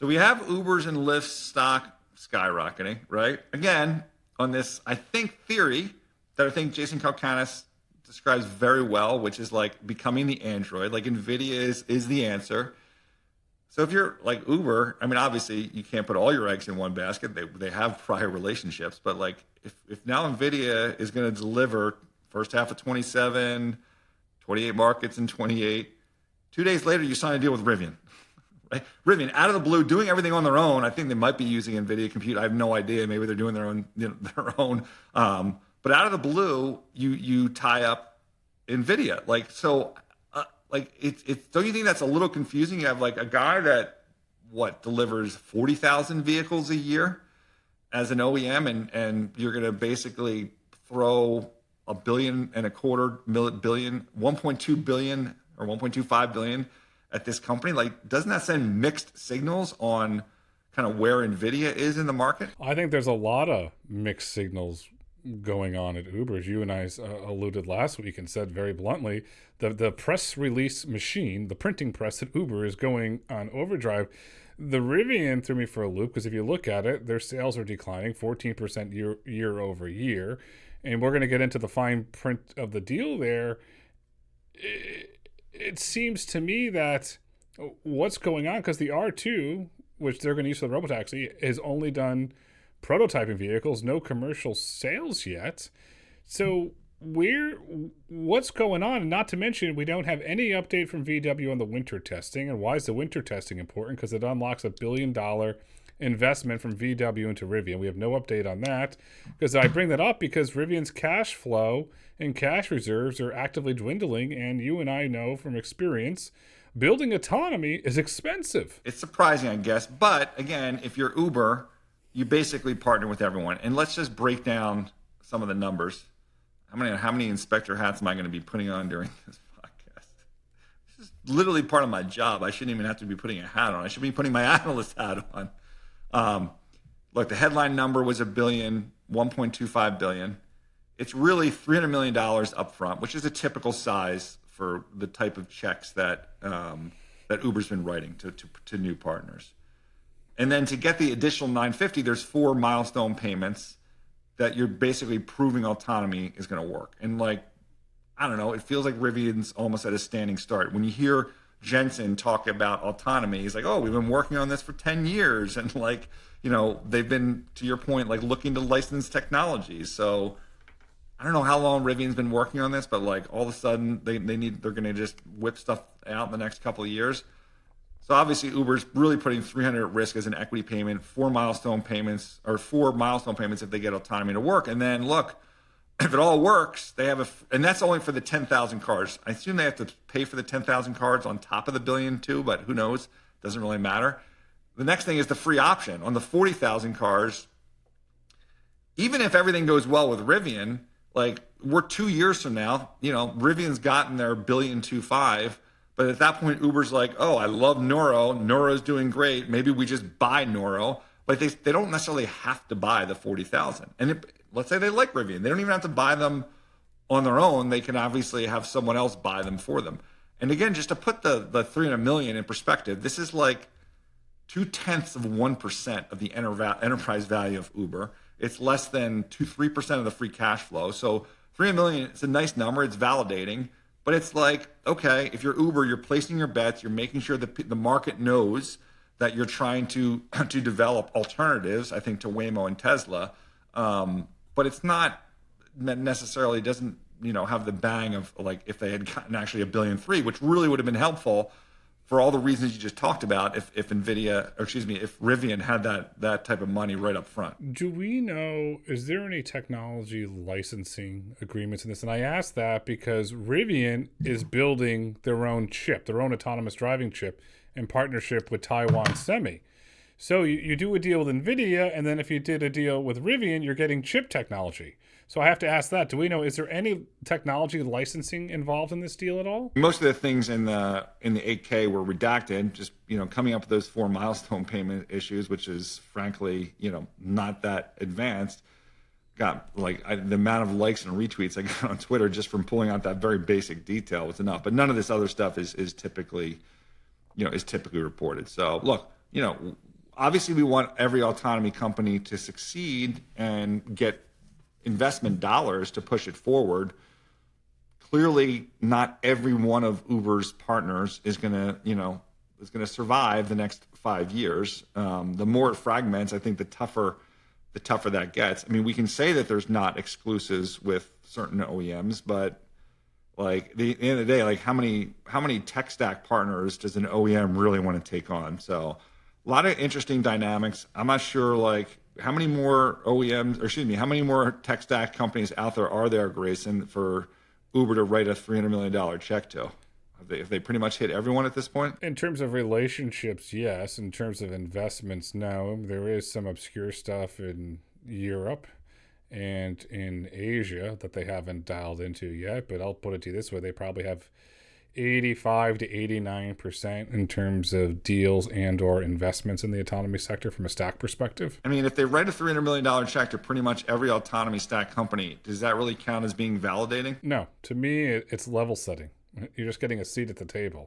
So we have Ubers and Lyft's stock skyrocketing, right? Again, on this, I think, theory that I think Jason Calacanis describes very well, which is like becoming the Android. Like NVIDIA is the answer. So if you're like Uber, I mean, obviously you can't put all your eggs in one basket. They have prior relationships, but like if now NVIDIA is going to deliver first half of 27, 28 markets in 28, 2 days later you sign a deal with Rivian. Right? Rivian, out of the blue, doing everything on their own. I think they might be using NVIDIA compute. I have no idea. Maybe they're doing their own, their own. But out of the blue, you tie up NVIDIA. Like so, like it's. Don't you think that's a little confusing? You have like a guy that delivers 40,000 vehicles a year as an OEM, and you're going to basically throw $1.25 billion, 1.2 billion or 1.25 billion at this company. Like, doesn't that send mixed signals on kind of where NVIDIA is in the market? I think there's a lot of mixed signals going on at Uber. As you and I alluded last week and said very bluntly, the press release machine, the printing press at Uber is going on overdrive. The Rivian threw me for a loop because if you look at it, their sales are declining 14% year over year. And we're going to get into the fine print of the deal there. It seems to me that what's going on, because the R2, which they're going to use for the Robotaxi, has only done prototyping vehicles, no commercial sales yet. So what's going on? And not to mention, we don't have any update from VW on the winter testing. And why is the winter testing important? Because it unlocks $1 billion investment from VW into Rivian. We have no update on that. Because I bring that up because Rivian's cash flow and cash reserves are actively dwindling. And you and I know from experience, building autonomy is expensive. It's surprising, I guess. But again, if you're Uber, you basically partner with everyone. And let's just break down some of the numbers. How many inspector hats am I going to be putting on during this podcast? This is literally part of my job. I shouldn't even have to be putting a hat on. I should be putting my analyst hat on. Look, the headline number was $1 billion, 1.25 billion. It's really $300 million upfront, which is a typical size for the type of checks that Uber's been writing to new partners. And then to get the additional 950, there's 4 milestone payments that you're basically proving autonomy is going to work. And like, I don't know, it feels like Rivian's almost at a standing start. When you hear Jensen talk about autonomy, he's like, oh, we've been working on this for 10 years. And like, they've been, to your point, like looking to license technologies. So I don't know how long Rivian's been working on this, but like all of a sudden they're going to just whip stuff out in the next couple of years. So obviously Uber's really putting 300 at risk as an equity payment, 4 milestone payments if they get autonomy to work. And then look, if it all works, they have and that's only for the 10,000 cars. I assume they have to pay for the 10,000 cars on top of the billion too, but who knows? Doesn't really matter. The next thing is the free option on the 40,000 cars. Even if everything goes well with Rivian, like we're 2 years from now, Rivian's gotten their $1.25 billion. But at that point, Uber's like, oh, I love Nuro. Nuro's doing great. Maybe we just buy Nuro. But they don't necessarily have to buy the 40,000. And let's say they like Rivian. They don't even have to buy them on their own. They can obviously have someone else buy them for them. And again, just to put the 300 million in perspective, this is like 0.2% of the enterprise value of Uber. It's less than 3% of the free cash flow. So 300 million, it's a nice number. It's validating. But it's like, okay, if you're Uber, you're placing your bets, you're making sure that the market knows that you're trying to develop alternatives, I think, to Waymo and Tesla. But it's not necessarily, doesn't, have the bang of like if they had gotten actually $1.3 billion, which really would have been helpful for all the reasons you just talked about if Rivian had that type of money right up front. Do we know, is there any technology licensing agreements in this? And I ask that because Rivian is building their own chip, their own autonomous driving chip in partnership with Taiwan Semi. So you do a deal with NVIDIA, and then if you did a deal with Rivian, you're getting chip technology. So I have to ask that. Do we know, is there any technology licensing involved in this deal at all? Most of the things in the 8K were redacted, just, coming up with those 4 milestone payment issues, which is frankly, not that advanced. Got the amount of likes and retweets I got on Twitter just from pulling out that very basic detail was enough. But none of this other stuff is typically reported. So look, obviously we want every autonomy company to succeed and get investment dollars to push it forward. Clearly, not every one of Uber's partners is going to, survive the next 5 years. The more it fragments, I think the tougher that gets. I mean, we can say that there's not exclusives with certain OEMs, but like the end of the day, like how many tech stack partners does an OEM really want to take on? So a lot of interesting dynamics. I'm not sure like how many more how many more tech stack companies out there are there, Grayson, for Uber to write a $300 million check to? Have they pretty much hit everyone at this point? In terms of relationships, yes. In terms of investments, no. There is some obscure stuff in Europe and in Asia that they haven't dialed into yet, but I'll put it to you this way. They probably have 85 to 89% in terms of deals and or investments in the autonomy sector from a stack perspective. I mean, if they write a $300 million check to pretty much every autonomy stack company, does that really count as being validating? No, to me, it's level setting. You're just getting a seat at the table.